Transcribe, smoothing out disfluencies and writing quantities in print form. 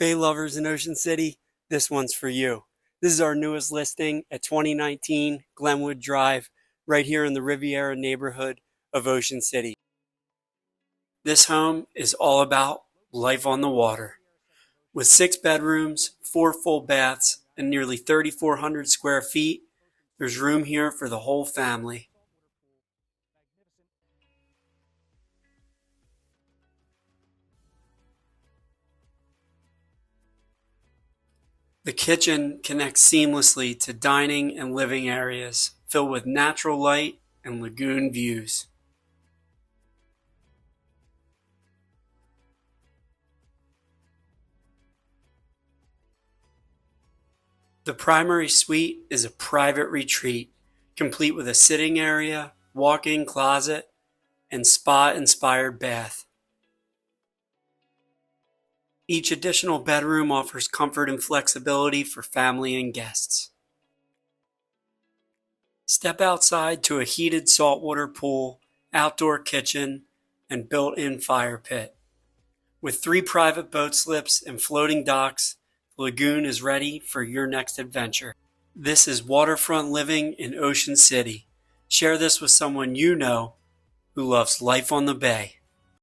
Bay lovers in Ocean City, this one's for you. This is our newest listing at 2019 Glenwood Drive, right here in the Riviera neighborhood of Ocean City. This home is all about life on the water. With 6 bedrooms, 4 full baths, and nearly 3,400 square feet, there's room here for the whole family. The kitchen connects seamlessly to dining and living areas, filled with natural light and lagoon views. The primary suite is a private retreat, complete with a sitting area, walk-in closet, and spa-inspired bath. Each additional bedroom offers comfort and flexibility for family and guests. Step outside to a heated saltwater pool, outdoor kitchen, and built-in fire pit. With 3 private boat slips and floating docks, the lagoon is ready for your next adventure. This is waterfront living in Ocean City. Share this with someone you know who loves life on the bay.